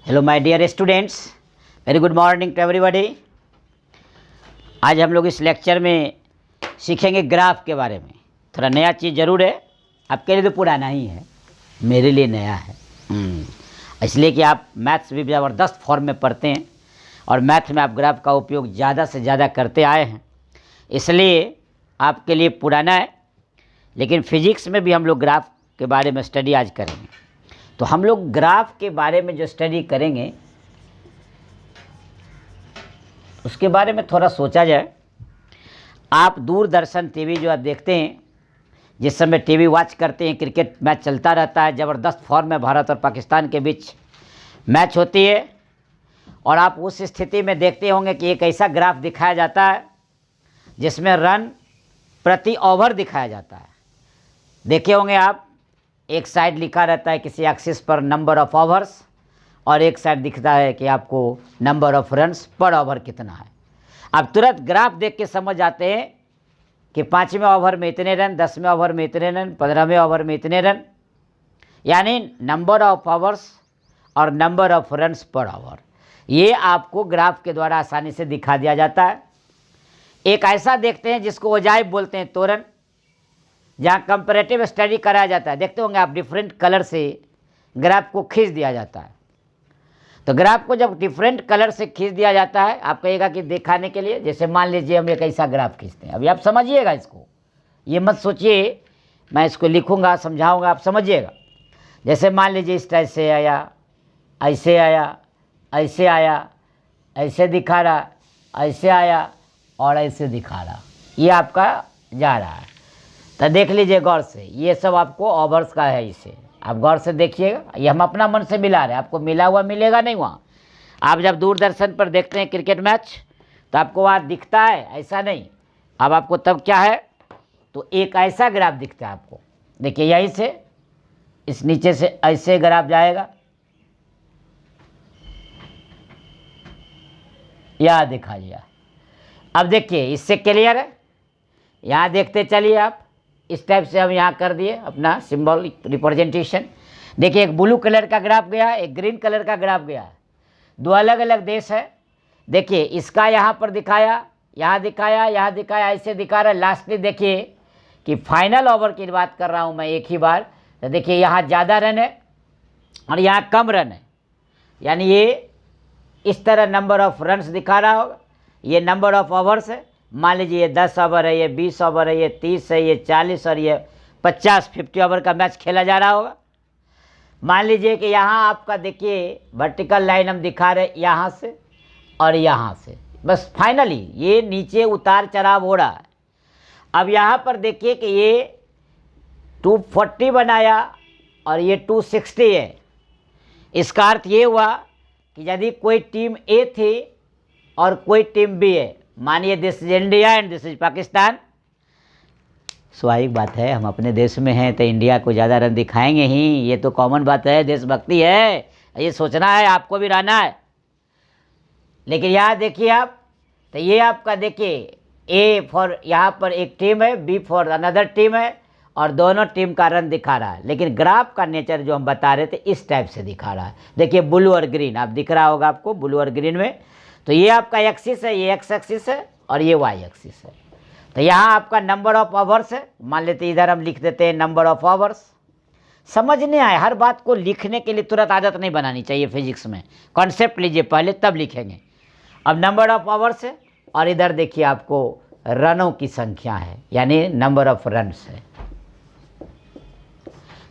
Hello my dear students, very good morning to everybody. आज हम लोग इस लेक्चर में सीखेंगे ग्राफ के बारे में। थोड़ा नया चीज़ ज़रूर है, आपके लिए तो पुराना ही है, मेरे लिए नया है। इसलिए कि आप मैथ्स भी ज़बरदस्त फॉर्म में पढ़ते हैं और मैथ में आप ग्राफ का उपयोग ज़्यादा से ज़्यादा करते आए हैं, इसलिए आपके लिए पुराना है। लेकिन फिजिक्स में भी हम लोग ग्राफ के बारे में स्टडी आज करेंगे। तो हम लोग ग्राफ के बारे में जो स्टडी करेंगे उसके बारे में थोड़ा सोचा जाए। आप दूरदर्शन टीवी जो आप देखते हैं, जिस समय टीवी वॉच करते हैं, क्रिकेट मैच चलता रहता है, ज़बरदस्त फॉर्म में भारत और पाकिस्तान के बीच मैच होती है, और आप उस स्थिति में देखते होंगे कि एक ऐसा ग्राफ दिखाया जाता है जिसमें रन प्रति ओवर दिखाया जाता है। देखे होंगे आप, एक साइड लिखा रहता है किसी एक्सिस पर नंबर ऑफ ओवर्स, और एक साइड दिखता है कि आपको नंबर ऑफ रन्स पर ओवर कितना है। आप तुरंत ग्राफ देख के समझ आते हैं कि 5वें ओवर में इतने रन, 10वें ओवर में इतने रन, 15वें ओवर में इतने रन, यानी नंबर ऑफ ओवर्स और नंबर ऑफ रन्स पर ओवर, ये आपको ग्राफ के द्वारा आसानी से दिखा दिया जाता है। एक ऐसा देखते हैं जिसको ओजाइव बोलते हैं, तोरण, जहाँ कंपैरेटिव स्टडी कराया जाता है। देखते होंगे आप, डिफरेंट कलर से ग्राफ को खींच दिया जाता है। तो ग्राफ को जब डिफरेंट कलर से खींच दिया जाता है, आप कहिएगा कि दिखाने के लिए, जैसे मान लीजिए हम एक ऐसा ग्राफ खींचते हैं। अभी आप समझिएगा इसको, ये मत सोचिए मैं इसको लिखूंगा समझाऊंगा, आप समझिएगा। जैसे मान लीजिए इस टाइप से आया, ऐसे आया, ऐसे आया, ऐसे दिखा रहा, ऐसे आया और ऐसे दिखा रहा, ये आपका जा रहा है। तो देख लीजिए गौर से, ये सब आपको ओवर्स का है। इसे आप गौर से देखिएगा, ये हम अपना मन से मिला रहे हैं, आपको मिला हुआ मिलेगा नहीं वहाँ। आप जब दूरदर्शन पर देखते हैं क्रिकेट मैच तो आपको वहाँ दिखता है, ऐसा नहीं। अब आपको तब क्या है, तो एक ऐसा ग्राफ दिखता है आपको। देखिए यहीं से इस नीचे से ऐसे ग्राफ जाएगा, यह दिखा दिया। अब देखिए इससे क्लियर है, यहाँ देखते चलिए आप। इस टाइप से हम यहाँ कर दिए अपना सिंबल रिप्रेजेंटेशन। देखिए एक ब्लू कलर का ग्राफ गया, एक ग्रीन कलर का ग्राफ गया, दो अलग अलग देश है। देखिए इसका यहाँ पर दिखाया, यहाँ दिखाया, यहाँ दिखाया, ऐसे दिखा रहा है। लास्टली देखिए कि फाइनल ओवर की बात कर रहा हूँ मैं एक ही बार। तो देखिए यहाँ ज़्यादा रन है और यहाँ कम रन है, यानी ये इस तरह नंबर ऑफ रन्स दिखा रहा होगा। ये नंबर ऑफ ओवर्स है। मान लीजिए ये 10 ओवर है, ये 20 ओवर है, ये 30 है, ये 40 और ये 50 ओवर का मैच खेला जा रहा होगा। मान लीजिए कि यहाँ आपका देखिए वर्टिकल लाइन हम दिखा रहे यहाँ से और यहाँ से, बस फाइनली ये नीचे उतार चढ़ाव हो रहा है। अब यहाँ पर देखिए कि ये 240 बनाया और ये 260 है। इसका अर्थ ये हुआ कि यदि कोई टीम ए थी और कोई टीम बी है, मानिए this is India and this is Pakistan, स्वाभाविक बात है हम अपने देश में हैं तो इंडिया को ज़्यादा रन दिखाएंगे ही, ये तो कॉमन बात है, देशभक्ति है, ये सोचना है, आपको भी रहना है। लेकिन यहाँ देखिए आप, तो ये आपका देखिए ए फॉर यहाँ पर एक टीम है, बी फॉर अनदर टीम है, और दोनों टीम का रन दिखा रहा है। लेकिन ग्राफ का नेचर जो हम बता रहे थे इस टाइप से दिखा रहा है। देखिए ब्लू और ग्रीन आप दिख रहा होगा आपको, ब्लू और ग्रीन में। तो ये आपका एक्सिस है, ये एक्स एक्सिस है और ये वाई एक्सिस है। तो यहाँ आपका नंबर ऑफ ओवर्स है, मान लेते इधर हम लिख देते हैं नंबर ऑफ ओवर्स। समझने आए, हर बात को लिखने के लिए तुरंत आदत नहीं बनानी चाहिए फिजिक्स में, कॉन्सेप्ट लीजिए पहले तब लिखेंगे। अब नंबर ऑफ ओवर्स है और इधर देखिए आपको रनों की संख्या है, यानी नंबर ऑफ रन्स है।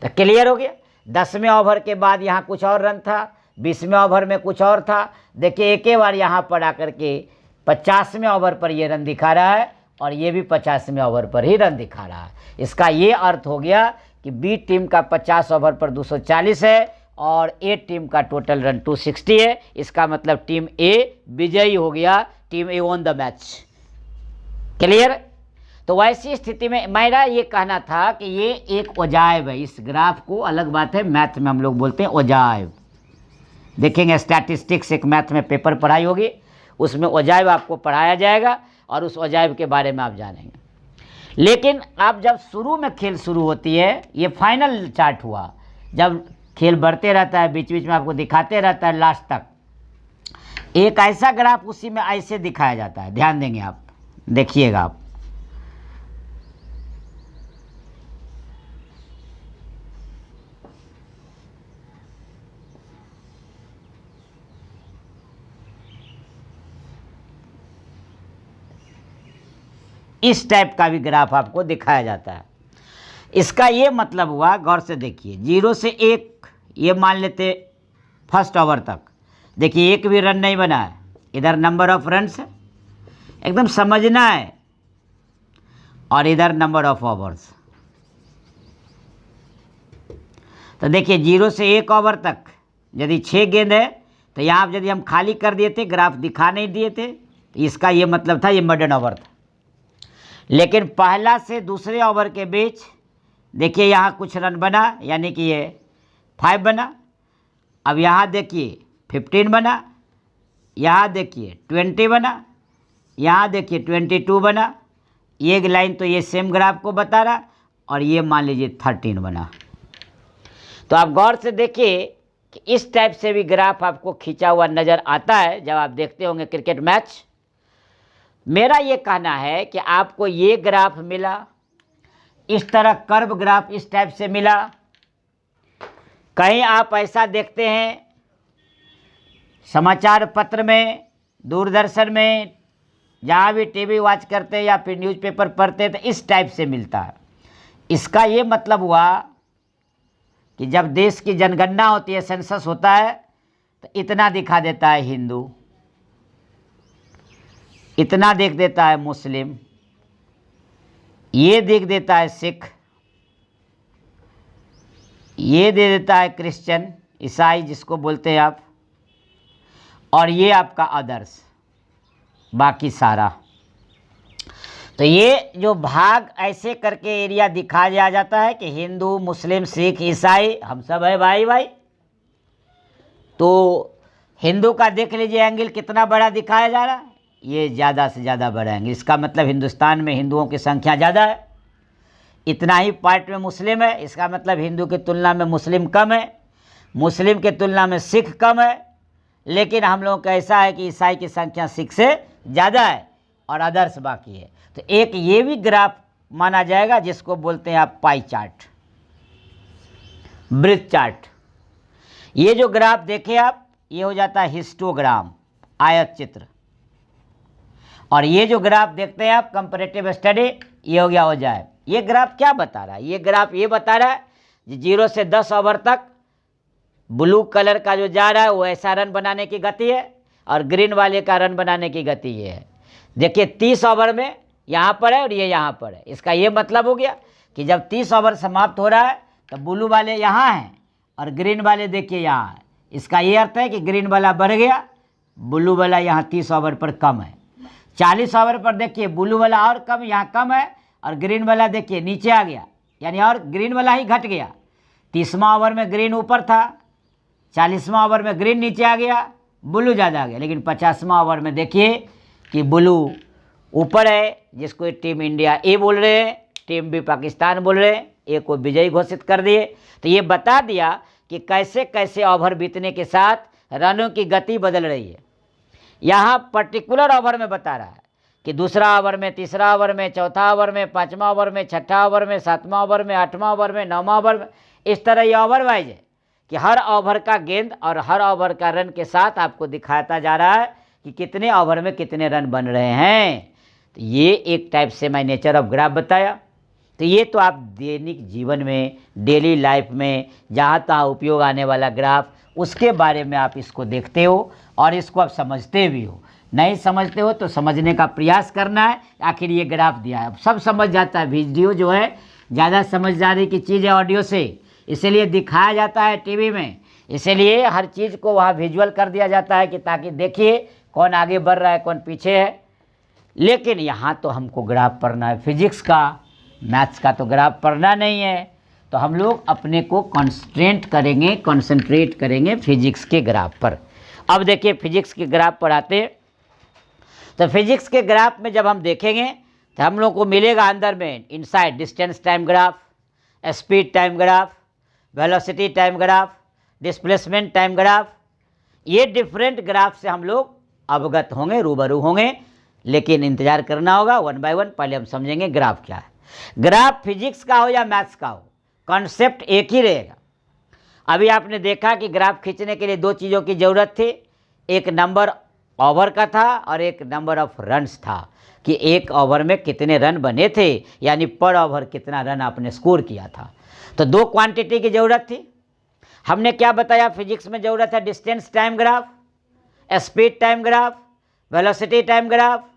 तो क्लियर हो गया। 10वें ओवर के बाद यहाँ कुछ और रन था, 20वें ओवर में कुछ और था। देखिए एक ही बार यहाँ पर आकर के 50वें ओवर पर ये रन दिखा रहा है और ये भी 50वें ओवर पर ही रन दिखा रहा है। इसका ये अर्थ हो गया कि बी टीम का 50 ओवर पर 240 है और ए टीम का टोटल रन 260 है। इसका मतलब टीम ए विजयी हो गया, team A won the match. Clear. तो वैसी स्थिति में मेरा ये कहना था कि ये एक ओजाइव है। इस ग्राफ को, अलग बात है मैथ में हम लोग बोलते हैं ओजाइव। देखेंगे स्टैटिस्टिक्स एक मैथ में पेपर पढ़ाई होगी, उसमें ओजाइव आपको पढ़ाया जाएगा और उस ओजाइव के बारे में आप जानेंगे। लेकिन आप जब शुरू में खेल शुरू होती है, ये फाइनल चार्ट हुआ, जब खेल बढ़ते रहता है, बीच बीच में आपको दिखाते रहता है लास्ट तक। एक ऐसा ग्राफ उसी में ऐसे दिखाया जाता है, ध्यान देंगे आप, देखिएगा आप। इस टाइप का भी ग्राफ आपको दिखाया जाता है। इसका ये मतलब हुआ, गौर से देखिए, 0 से 1 ये मान लेते फर्स्ट ओवर तक, देखिए एक भी रन नहीं बना है, इधर नंबर ऑफ रन्स है, एकदम समझना है, और इधर नंबर ऑफ ओवर्स। तो देखिए 0 से 1 ओवर तक यदि 6 गेंद है, तो यहाँ यदि हम खाली कर दिए थे, ग्राफ दिखा नहीं दिए थे, तो इसका ये मतलब था ये मडन ओवर था। लेकिन पहला से दूसरे ओवर के बीच देखिए यहाँ कुछ रन बना, यानी कि ये 5 बना। अब यहाँ देखिए 15 बना, यहाँ देखिए 20 बना, यहाँ देखिए 22 बना। ये लाइन तो ये सेम ग्राफ को बता रहा, और ये मान लीजिए 13 बना। तो आप गौर से देखिए कि इस टाइप से भी ग्राफ आपको खींचा हुआ नज़र आता है जब आप देखते होंगे क्रिकेट मैच। मेरा ये कहना है कि आपको ये ग्राफ मिला, इस तरह कर्व ग्राफ इस टाइप से मिला। कहीं आप ऐसा देखते हैं समाचार पत्र में, दूरदर्शन में, जहाँ भी टीवी वॉच करते हैं या फिर न्यूज़पेपर पढ़ते हैं, तो इस टाइप से मिलता है। इसका ये मतलब हुआ कि जब देश की जनगणना होती है, सेंसस होता है, तो इतना दिखा देता है हिंदू, इतना देख देता है मुस्लिम, ये देख देता है सिख, ये दे देता है क्रिश्चियन, ईसाई जिसको बोलते हैं आप, और ये आपका अदर्स, बाकी सारा। तो ये जो भाग ऐसे करके एरिया दिखाया जाता है कि हिंदू, मुस्लिम, सिख, ईसाई हम सब है भाई भाई। तो हिंदू का देख लीजिए एंगल कितना बड़ा दिखाया जा रहा है, ये ज़्यादा से ज़्यादा बड़ा एंगल। इसका मतलब हिंदुस्तान में हिंदुओं की संख्या ज़्यादा है। इतना ही पार्ट में मुस्लिम है, इसका मतलब हिंदू की तुलना में मुस्लिम कम है, मुस्लिम की तुलना में सिख कम है। लेकिन हम लोगों का ऐसा है कि ईसाई की संख्या सिख से ज़्यादा है और अदर्स बाकी है। तो एक ये भी ग्राफ माना जाएगा जिसको बोलते हैं आप पाई चार्ट, ब्रिज चार्ट। ये जो ग्राफ देखे आप, ये हो जाता है हिस्टोग्राम, आयत चित्र। और ये जो ग्राफ देखते हैं आप कंपैरेटिव स्टडी, ये हो गया हो जाए। ये ग्राफ क्या बता रहा है? ये ग्राफ ये बता रहा है 0 से 10 ओवर तक ब्लू कलर का जो जा रहा है वो ऐसा रन बनाने की गति है, और ग्रीन वाले का रन बनाने की गति ये है। देखिए 30 ओवर में यहाँ पर है और ये यहाँ पर है। इसका ये मतलब हो गया कि जब 30 ओवर समाप्त हो रहा है तो ब्लू वाले यहाँ हैं और ग्रीन वाले देखिए यहाँ है। इसका ये अर्थ है कि ग्रीन वाला बढ़ गया, ब्लू वाला यहाँ 30 ओवर पर कम है। 40 ओवर पर देखिए ब्लू वाला और कम, यहाँ कम है, और ग्रीन वाला देखिए नीचे आ गया, यानी और ग्रीन वाला ही घट गया। 30वां ओवर में ग्रीन ऊपर था, 40वां ओवर में ग्रीन नीचे आ गया, ब्लू ज़्यादा आ गया। लेकिन 50वां ओवर में देखिए कि ब्लू ऊपर है, जिसको टीम इंडिया ए बोल रहे हैं, टीम बी पाकिस्तान बोल रहे हैं, ए को विजयी घोषित कर दिए। तो ये बता दिया कि कैसे कैसे ओवर बीतने के साथ रनों की गति बदल रही है। यहाँ पर्टिकुलर ओवर में बता रहा है कि दूसरा ओवर में, तीसरा ओवर में, चौथा ओवर में, 5वां ओवर में, 6ठा ओवर में, 7वां ओवर में, 8वां ओवर में, 9वां ओवर में। इस तरह ये ओवर वाइज है कि हर ओवर का गेंद और हर ओवर का रन के साथ आपको दिखाता जा रहा है कि कितने ओवर में कितने रन बन रहे हैं। तो ये एक टाइप से मैं नेचर ऑफ ग्राफ बताया। तो ये तो आप दैनिक जीवन में, डेली लाइफ में जहाँ तहाँ उपयोग आने वाला ग्राफ, उसके बारे में आप इसको देखते हो और इसको आप समझते भी हो। नहीं समझते हो तो समझने का प्रयास करना है। आखिर ये ग्राफ दिया है, अब सब समझ जाता है। वीडियो जो है ज़्यादा समझदारी की चीज़ है ऑडियो से, इसीलिए दिखाया जाता है टीवी में, इसीलिए हर चीज़ को वहाँ विजुअल कर दिया जाता है कि ताकि देखिए कौन आगे बढ़ रहा है, कौन पीछे है। लेकिन यहाँ तो हमको ग्राफ पढ़ना है फिजिक्स का, मैथ्स का तो ग्राफ पढ़ना नहीं है। तो हम लोग अपने को कंसंट्रेट करेंगे फिजिक्स के ग्राफ पर। अब देखिए फिजिक्स के ग्राफ पढ़ाते हैं। तो फिजिक्स के ग्राफ में जब हम देखेंगे तो हम लोग को मिलेगा अंदर में inside distance time graph, speed time graph, velocity time graph, displacement time graph. ये डिफरेंट ग्राफ से हम लोग अवगत होंगे, रूबरू होंगे, लेकिन इंतजार करना होगा वन बाय वन। पहले हम समझेंगे ग्राफ क्या है। ग्राफ फिजिक्स का हो या मैथ्स का हो, कॉन्सेप्ट एक ही रहेगा। अभी आपने देखा कि ग्राफ खींचने के लिए दो चीज़ों की ज़रूरत थी, एक नंबर ओवर का था और एक नंबर ऑफ रन्स था, कि एक ओवर में कितने रन बने थे, यानी पर ओवर कितना रन आपने स्कोर किया था। तो दो क्वांटिटी की ज़रूरत थी। हमने क्या बताया फिजिक्स में ज़रूरत है, distance time graph, speed time graph, velocity time graph,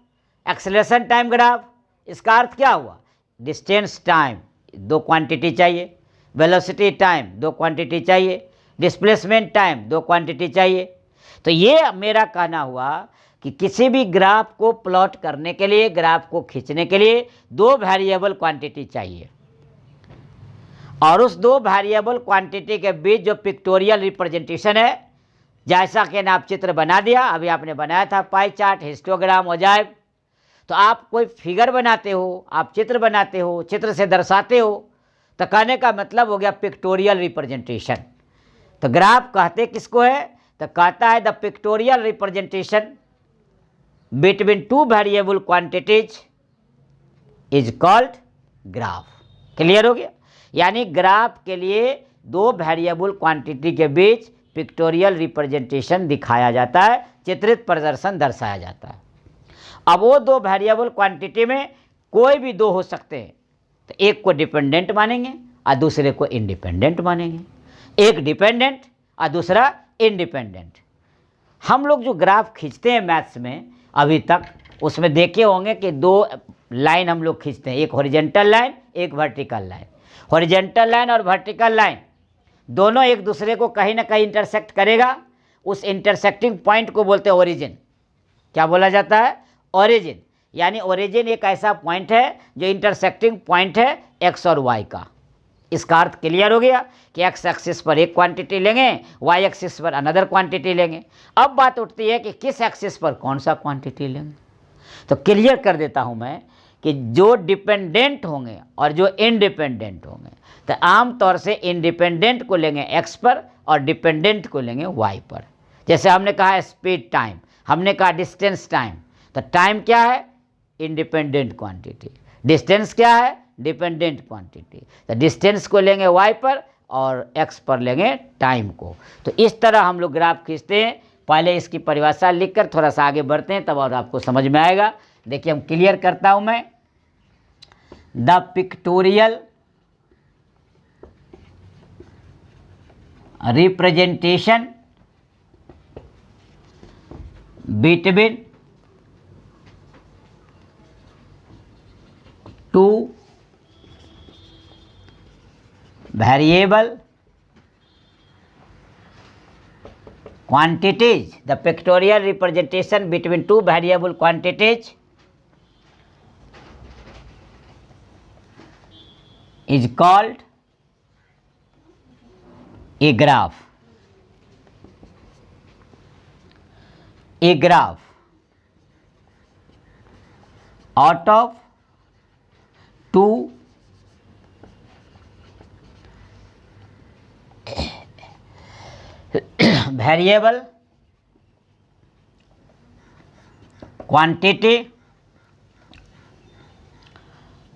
acceleration time graph. इसका अर्थ क्या हुआ, डिस्टेंस टाइम दो क्वांटिटी चाहिए, वेलोसिटी टाइम दो क्वांटिटी चाहिए, डिस्प्लेसमेंट टाइम दो क्वांटिटी चाहिए। तो ये मेरा कहना हुआ कि किसी भी ग्राफ को प्लॉट करने के लिए, ग्राफ को खींचने के लिए दो वेरिएबल क्वांटिटी चाहिए, और उस दो वेरिएबल क्वांटिटी के बीच जो पिक्टोरियल रिप्रेजेंटेशन है, जैसा कि आप चित्र बना दिया, अभी आपने बनाया था पाई चार्ट, हिस्टोग्राम, ओजाइव। तो आप कोई फिगर बनाते हो, आप चित्र बनाते हो, चित्र से दर्शाते हो, तो कहने का मतलब हो गया पिक्टोरियल रिप्रेजेंटेशन। तो ग्राफ कहते किसको है, तो कहता है the pictorial representation between two variable quantities is called graph. Clear हो गया। यानी ग्राफ के लिए दो वेरिएबल क्वांटिटी के बीच पिक्टोरियल रिप्रेजेंटेशन दिखाया जाता है, चित्रित प्रदर्शन दर्शाया जाता है। अब वो दो वेरिएबल क्वांटिटी में कोई भी दो हो सकते हैं, तो एक को डिपेंडेंट मानेंगे और दूसरे को इंडिपेंडेंट मानेंगे, एक डिपेंडेंट और दूसरा इंडिपेंडेंट। हम लोग जो ग्राफ खींचते हैं मैथ्स में अभी तक, उसमें देखे होंगे कि दो लाइन हम लोग खींचते हैं, एक हॉरिजॉन्टल लाइन, एक वर्टिकल लाइन। हॉरिजॉन्टल लाइन और वर्टिकल लाइन दोनों एक दूसरे को कहीं ना कहीं इंटरसेक्ट करेगा। उस इंटरसेक्टिंग पॉइंट को बोलते हैं ओरिजिन। क्या बोला जाता है, ओरिजिन। यानी ओरिजिन एक ऐसा पॉइंट है जो इंटरसेक्टिंग पॉइंट है एक्स और वाई का। इसका अर्थ क्लियर हो गया कि एक्स एक्सिस पर एक क्वांटिटी लेंगे, वाई एक्सिस पर अनदर क्वांटिटी लेंगे। अब बात उठती है कि किस एक्सिस पर कौन सा क्वांटिटी लेंगे। तो क्लियर कर देता हूं मैं कि जो डिपेंडेंट होंगे और जो इंडिपेंडेंट होंगे, तो आमतौर से इंडिपेंडेंट को लेंगे एक्स पर और डिपेंडेंट को लेंगे वाई पर। जैसे हमने कहा स्पीड टाइम, हमने कहा डिस्टेंस टाइम। तो टाइम क्या है, इंडिपेंडेंट क्वांटिटी, डिस्टेंस क्या है, डिपेंडेंट क्वांटिटी। तो डिस्टेंस को लेंगे वाई पर और एक्स पर लेंगे टाइम को। तो इस तरह हम लोग ग्राफ खींचते हैं। पहले इसकी परिभाषा लिखकर थोड़ा सा आगे बढ़ते हैं, तब और आपको समझ में आएगा। देखिए हम क्लियर करता हूं मैं। The pictorial representation between two variable quantities, the pictorial representation between two variable quantities is called a graph. A graph out of two variable quantity,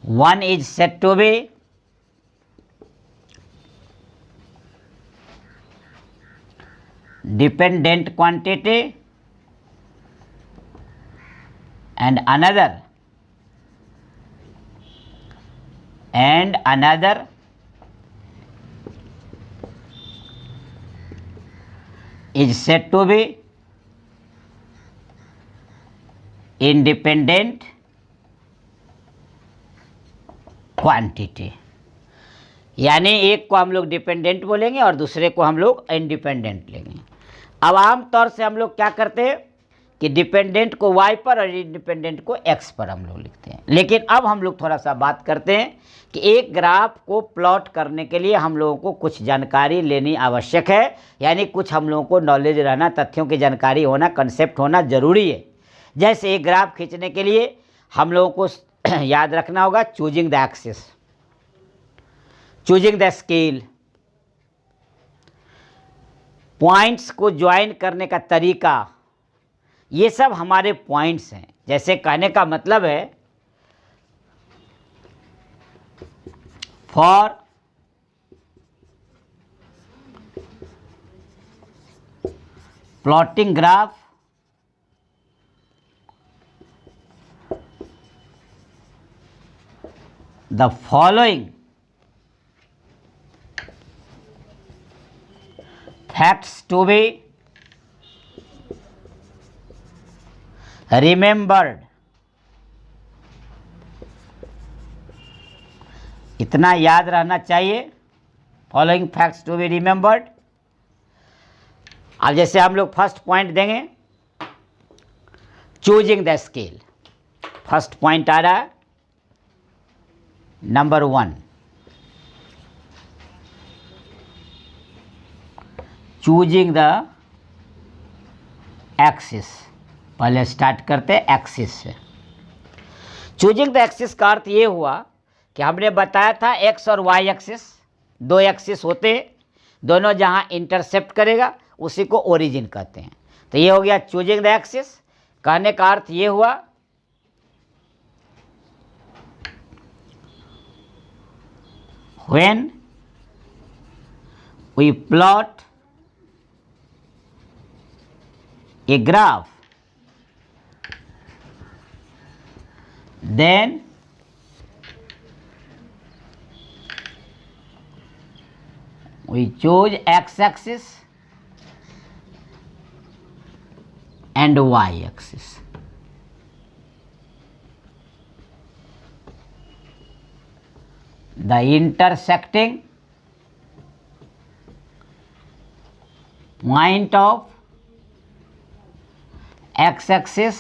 one is said to be dependent quantity and another is said to be independent quantity. यानी एक को हम लोग dependent बोलेंगे और दूसरे को हम लोग इंडिपेंडेंट लेंगे। अब आमतौर से हम लोग क्या करते हैं कि डिपेंडेंट को वाई पर और इंडिपेंडेंट को एक्स पर हम लोग लिखते हैं। लेकिन अब हम लोग थोड़ा सा बात करते हैं कि एक ग्राफ को प्लॉट करने के लिए हम लोगों को कुछ जानकारी लेनी आवश्यक है, यानी कुछ हम लोगों को नॉलेज रहना, तथ्यों की जानकारी होना, कंसेप्ट होना जरूरी है। जैसे एक ग्राफ खींचने के लिए हम लोगों को याद रखना होगा choosing the axis, choosing the scale, points को ज्वाइन करने का तरीका, ये सब हमारे पॉइंट्स हैं। जैसे कहने का मतलब है for plotting graph the following facts to be remembered। इतना याद रहना चाहिए, following facts to be remembered. अब जैसे हम लोग फर्स्ट पॉइंट देंगे, choosing the scale. First point आ रहा है नंबर 1, चूजिंग द एक्सिस। पहले स्टार्ट करते हैं एक्सिस से। चूजिंग द एक्सिस का अर्थ ये हुआ कि हमने बताया था एक्स और वाई एक्सिस, दो एक्सिस होते हैं, दोनों जहां इंटरसेप्ट करेगा उसी को ओरिजिन कहते हैं। तो ये हो गया चूजिंग द एक्सिस। कहने का अर्थ ये हुआ when we plot a graph, then we choose x-axis and y-axis. The intersecting point of x-axis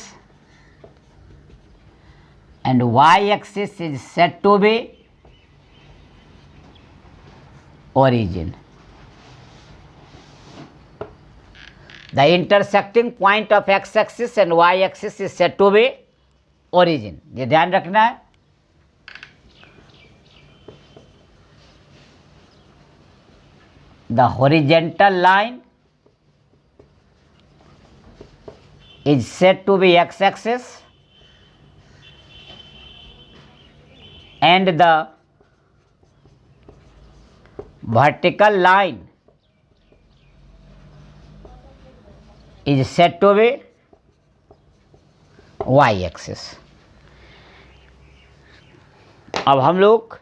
and y-axis is said to be origin. The intersecting point of x-axis and y-axis is said to be origin. ये ध्यान रखना है। The horizontal line is said to be x-axis and the vertical line is said to be y-axis। अब हम लोग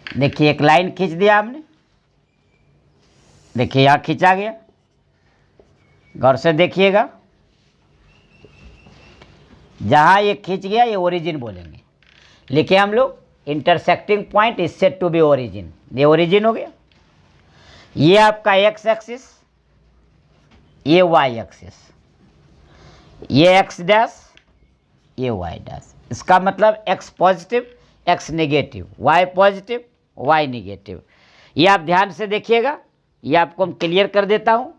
देखिए, एक line खींच दिया हमने, देखिए यहाँ खींचा गया, गौर से देखिएगा, जहाँ ये खींच गया ये ओरिजिन बोलेंगे। लिखे हम लोग intersecting point is said to be origin, ये ओरिजिन हो गया। ये आपका एक्स एक्सिस, ये वाई एक्सिस, ये एक्स डैश, ये वाई डैश। इसका मतलब X positive, X negative, Y positive, Y negative. ये आप ध्यान से देखिएगा, ये आपको मैं क्लियर कर देता हूं।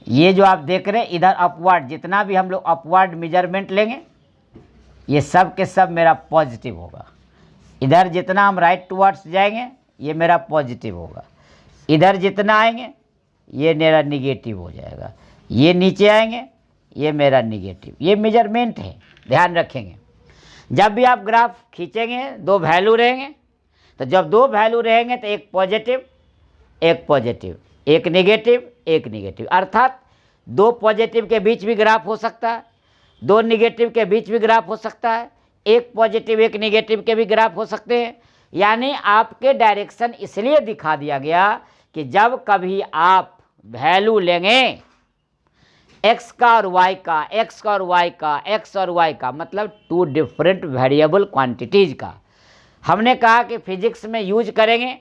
ये जो आप देख रहे हैं इधर अपवर्ड, जितना भी हम लोग अपवर्ड मेजरमेंट लेंगे ये सब के सब मेरा पॉजिटिव होगा। इधर जितना हम राइट टुवर्ड्स जाएंगे ये मेरा पॉजिटिव होगा, इधर जितना आएंगे ये मेरा निगेटिव हो जाएगा, ये नीचे आएंगे ये मेरा निगेटिव। ये मेजरमेंट है, ध्यान रखेंगे। जब भी आप ग्राफ खींचेंगे दो वैल्यू रहेंगे, तो जब दो वैल्यू रहेंगे तो एक पॉजिटिव एक पॉजिटिव, एक नेगेटिव एक नेगेटिव, अर्थात दो पॉजिटिव के बीच भी ग्राफ हो सकता है, दो नेगेटिव के बीच भी ग्राफ हो सकता है, एक पॉजिटिव एक नेगेटिव के भी ग्राफ हो सकते हैं। यानी आपके डायरेक्शन इसलिए दिखा दिया गया कि जब कभी आप वैल्यू लेंगे एक्स का और वाई का, एक्स और वाई का, एक्स और वाई का, मतलब टू डिफरेंट वेरिएबल क्वांटिटीज का। हमने कहा कि फिजिक्स में यूज करेंगे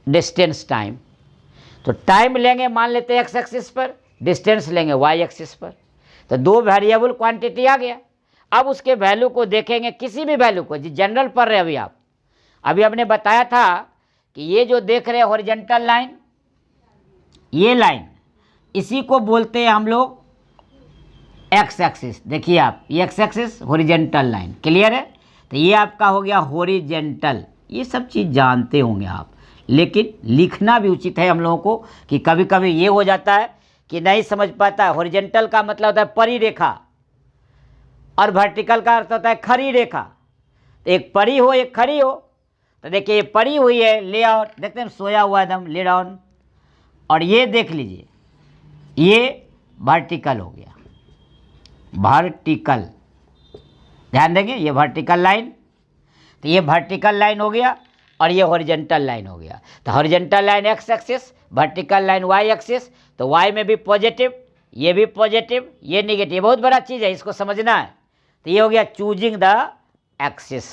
डिस्टेंस टाइम, तो टाइम लेंगे मान लेते हैं एक्स एक्सिस पर, डिस्टेंस लेंगे वाई एक्सिस पर, तो दो वेरिएबल क्वांटिटी आ गया। अब उसके वैल्यू को देखेंगे, किसी भी वैल्यू को, जी जनरल पढ़ रहे अभी आप, अभी हमने बताया था कि ये जो देख रहे हैं हॉरिजॉन्टल लाइन, ये लाइन इसी को बोलते हैं हम लोग एक्स एक्सिस। देखिए आप, ये x axis horizontal line, clear है? तो ये आपका हो गया हॉरिजॉन्टल, ये सब चीज़ जानते होंगे आप, लेकिन लिखना भी उचित है हम लोगों को कि कभी कभी ये हो जाता है कि नहीं समझ पाता। हॉरिजॉन्टल का मतलब होता है परी रेखा और वर्टिकल का अर्थ होता है खड़ी रेखा। एक परी हो एक खड़ी हो, तो देखिए ये परी हुई है, ले आउट, देखते हैं सोया हुआ एकदम ले डाउन, और ये देख लीजिए ये वर्टिकल हो गया, वर्टिकल, ध्यान देंगे ये वर्टिकल लाइन, तो ये वर्टिकल लाइन हो गया और ये हॉरिजॉन्टल लाइन हो गया। तो horizontal line X axis, vertical line Y axis, तो वाई में भी पॉजिटिव, ये भी पॉजिटिव, ये नेगेटिव, बहुत बड़ा चीज़ है, इसको समझना है। तो ये हो गया चूजिंग द एक्सिस,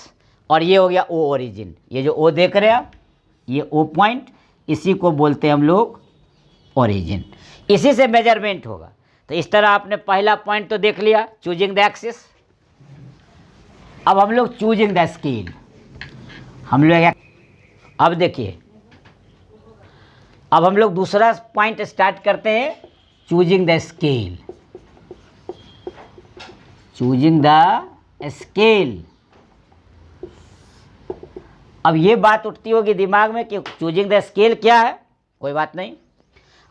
और ये हो गया ओ ओरिजिन। ये जो ओ देख रहे हैं आप, ये ओ पॉइंट, इसी को बोलते हैं हम लोग ओरिजिन, इसी से मेजरमेंट होगा। तो इस तरह आपने पहला पॉइंट तो देख लिया, चूजिंग द एक्सिस। अब हम लोग चूजिंग द स्केल, हम लोग अब देखिए, अब हम लोग दूसरा पॉइंट स्टार्ट करते हैं, choosing the scale, choosing the scale. अब ये बात उठती होगी दिमाग में कि चूजिंग द स्केल क्या है। कोई बात नहीं,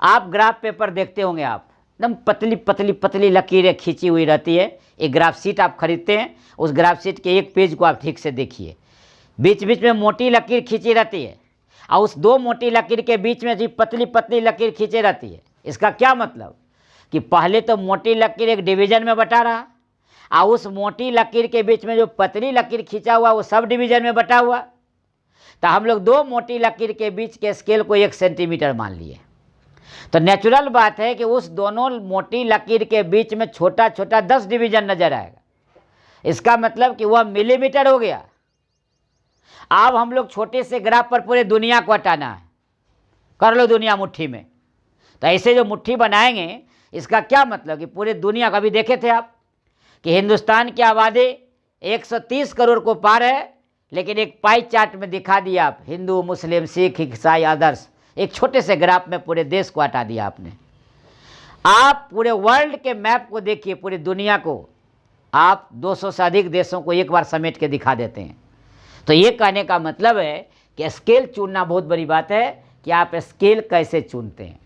आप ग्राफ पेपर देखते होंगे, आप एकदम पतली पतली पतली लकीरें खींची हुई रहती है। एक ग्राफ शीट आप खरीदते हैं, उस ग्राफ शीट के एक पेज को आप ठीक से देखिए, बीच बीच में मोटी लकीर खींची रहती है, और उस दो मोटी लकीर के बीच में भी पतली पतली लकीर खींची रहती है। इसका क्या मतलब कि पहले तो मोटी लकीर एक डिवीजन में बटा रहा, और उस मोटी लकीर के बीच में जो पतली लकीर खींचा हुआ वो सब डिवीजन में बटा हुआ। तो हम लोग दो मोटी लकीर के बीच के स्केल को 1 सेंटीमीटर मान लिए, तो नेचुरल बात है कि उस दोनों मोटी लकीर के बीच में छोटा छोटा 10 डिवीजन नजर आएगा। इसका मतलब कि वह मिलीमीटर हो गया। अब हम लोग छोटे से ग्राफ पर पूरे दुनिया को हटाना है, कर लो दुनिया मुट्ठी में। तो ऐसे जो मुट्ठी बनाएंगे, इसका क्या मतलब कि पूरे दुनिया का, भी देखे थे आप कि हिंदुस्तान की आबादी 130 करोड़ को पार है, लेकिन एक पाई चार्ट में दिखा दिया आप, हिंदू मुस्लिम सिख ईसाई अदर्स, एक छोटे से ग्राफ में पूरे देश को हटा दिया आपने। आप पूरे वर्ल्ड के मैप को देखिए, पूरी दुनिया को आप 200 से अधिक देशों को एक बार समेट के दिखा देते हैं। तो ये कहने का मतलब है कि स्केल चुनना बहुत बड़ी बात है कि आप स्केल कैसे चुनते हैं।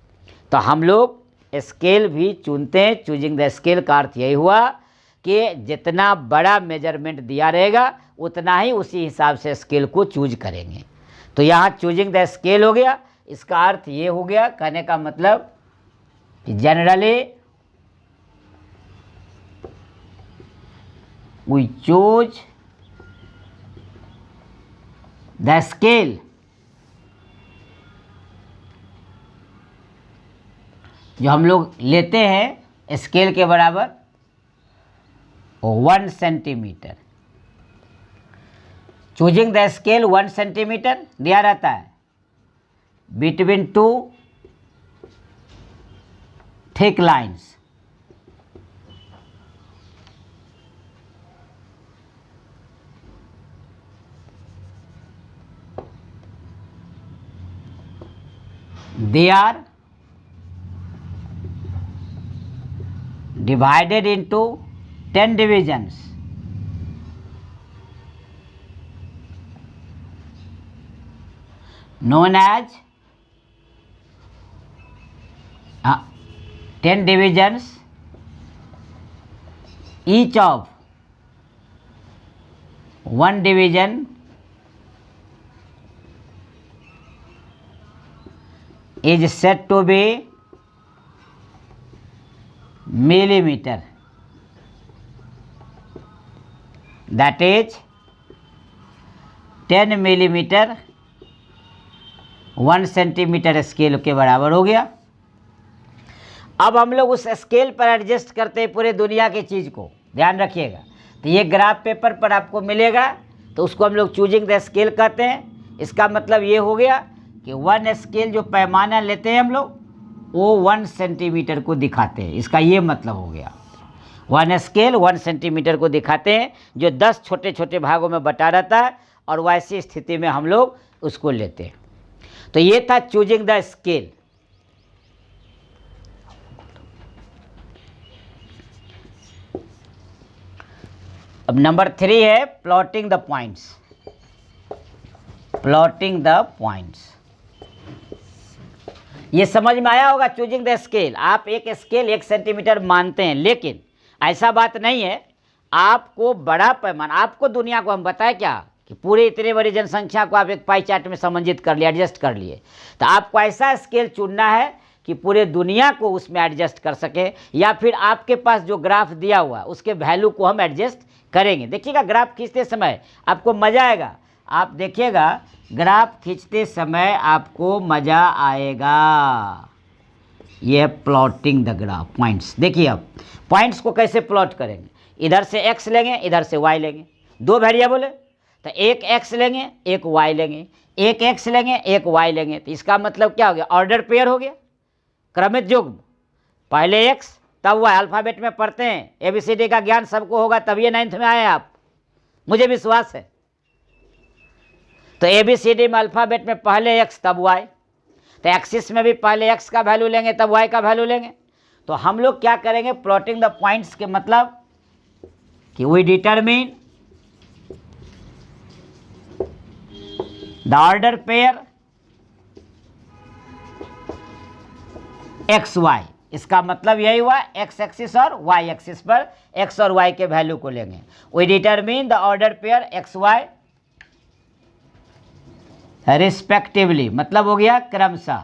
तो हम लोग स्केल भी चुनते हैं। चूजिंग द स्केल का अर्थ यही हुआ कि जितना बड़ा मेजरमेंट दिया रहेगा उतना ही उसी हिसाब से स्केल को चूज करेंगे। तो यहाँ चूजिंग द स्केल हो गया, इसका अर्थ ये हो गया, कहने का मतलब कि generally we choose the scale जो हम लोग लेते हैं स्केल के बराबर 1 centimetre. Choosing the scale 1 centimetre दिया रहता है between 2 thick lines. They are divided into 10 divisions. Known as 10 divisions, each of 1 division is said to be millimeter, that is 10 millimetre 1 centimetre scale के बराबर हो गया। अब हम लोग उस स्केल पर एडजस्ट करते हैं पूरे दुनिया की चीज़ को, ध्यान रखिएगा। तो ये ग्राफ पेपर पर आपको मिलेगा, तो उसको हम लोग चूजिंग द स्केल कहते हैं। इसका मतलब ये हो गया कि 1 स्केल जो पैमाना लेते हैं हम लोग वो 1 सेंटीमीटर को दिखाते हैं। इसका ये मतलब हो गया 1 स्केल 1 सेंटीमीटर को दिखाते हैं, जो 10 छोटे छोटे भागों में बटा रहता है, और वैसी स्थिति में हम लोग उसको लेते हैं। तो ये था चूजिंग द स्केल। अब नंबर 3 है plotting the points. Plotting the points. ये समझ में आया होगा। चूजिंग द स्केल, आप एक स्केल 1 सेंटीमीटर मानते हैं, लेकिन ऐसा बात नहीं है। आपको बड़ा पैमाना, आपको दुनिया को हम बताए क्या कि पूरे इतने बड़ी जनसंख्या को आप एक पाई चार्ट में समंजित कर लिए, एडजस्ट कर लिए। तो आपको ऐसा स्केल चुनना है कि पूरे दुनिया को उसमें एडजस्ट कर सके, या फिर आपके पास जो ग्राफ दिया हुआ है उसके वैल्यू को हम एडजस्ट करेंगे। देखिएगा ग्राफ खींचते समय आपको मज़ा आएगा। आप देखिएगा ग्राफ खींचते समय आपको मज़ा आएगा। ये है प्लॉटिंग द ग्राफ पॉइंट्स। देखिए अब पॉइंट्स को कैसे प्लॉट करेंगे। इधर से x लेंगे, इधर से y लेंगे, दो वेरिएबल है तो एक x लेंगे एक y लेंगे, एक x लेंगे एक y लेंगे। तो इसका मतलब क्या हो गया, ऑर्डर पेयर हो गया, क्रमित युग्म। पहले x तब y, अल्फ़ाबेट में पढ़ते हैं, ABCD का ज्ञान सबको होगा, तब ये 9th में आए आप, मुझे विश्वास है। तो ABCD में अल्फ़ाबेट में पहले x तब y, तो एक्सिस में भी पहले x का वैल्यू लेंगे तब y का वैल्यू लेंगे। तो हम लोग क्या करेंगे, प्लॉटिंग द पॉइंट्स के मतलब कि we determine the order pair X Y. इसका मतलब यही हुआ एक्स एक्सिस और वाई एक्सिस पर एक्स और वाई के वैल्यू को लेंगे। We determine the order pair X Y respectively, मतलब हो गया क्रमशः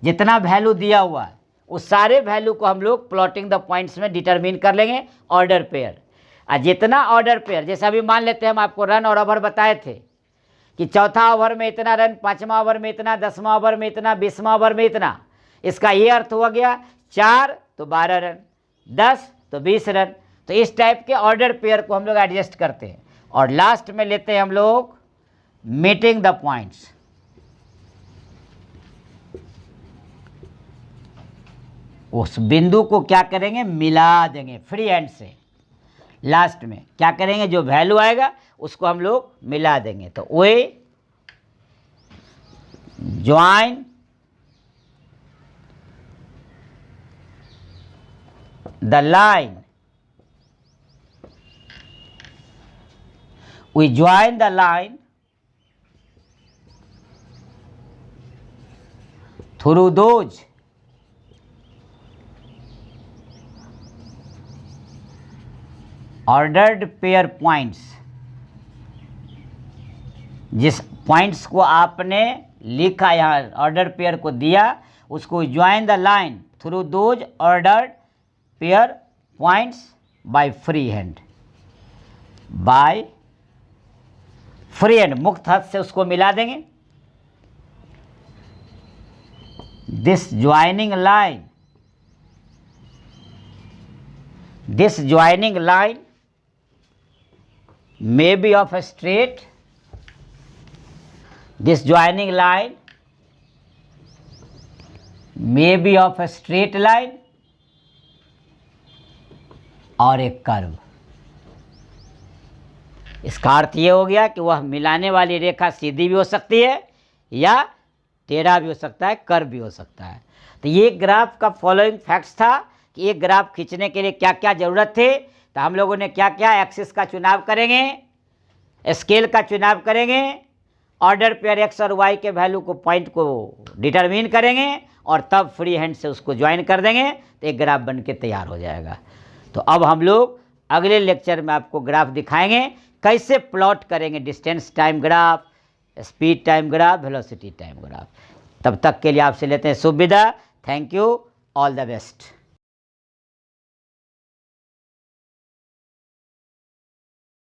जितना वैल्यू दिया हुआ है उस सारे वैल्यू को हम लोग प्लॉटिंग द पॉइंट्स में डिटरमिन कर लेंगे ऑर्डर पेयर। और जितना ऑर्डर पेयर, जैसे अभी मान लेते हैं हम आपको रन और ओवर बताए थे कि चौथा ओवर में इतना रन, पाँचवा ओवर में इतना, 10वां ओवर में इतना, 20वां ओवर में इतना। इसका ये अर्थ हो गया 4 तो 12 रन, 10 तो 20 रन। तो इस टाइप के ऑर्डर पेयर को हम लोग एडजस्ट करते हैं। और लास्ट में लेते हैं हम लोग मीटिंग द पॉइंट्स। उस बिंदु को क्या करेंगे, मिला देंगे फ्री हैंड से। लास्ट में क्या करेंगे, जो वैल्यू आएगा उसको हम लोग मिला देंगे। तो वे join the line, we join the line through those ordered pair points। जिस पॉइंट्स को आपने लिखा यहाँ ऑर्डर पेयर को दिया, उसको join the line through those ordered pair points by free hand. By free hand, मुक्त हाथ से उसको मिला देंगे। This joining line may be of a straight, this joining line may be of a straight line और एक curve. इसका अर्थ ये हो गया कि वह मिलाने वाली रेखा सीधी भी हो सकती है या टेढ़ा भी हो सकता है, कर्व भी हो सकता है। तो ये ग्राफ का फॉलोइंग फैक्ट्स था कि एक ग्राफ खींचने के लिए क्या क्या ज़रूरत थे। तो हम लोगों ने क्या क्या, एक्सिस का चुनाव करेंगे, स्केल का चुनाव करेंगे, ऑर्डर पेयर एक्स और वाई के वैल्यू को, पॉइंट को डिटरमिन करेंगे और तब फ्री हैंड से उसको ज्वाइन कर देंगे तो एक ग्राफ बन के तैयार हो जाएगा। तो अब हम लोग अगले लेक्चर में आपको ग्राफ दिखाएंगे कैसे प्लॉट करेंगे, distance time graph, speed time graph, velocity time graph. तब तक के लिए आपसे लेते हैं शुभ विदा। Thank you, all the best.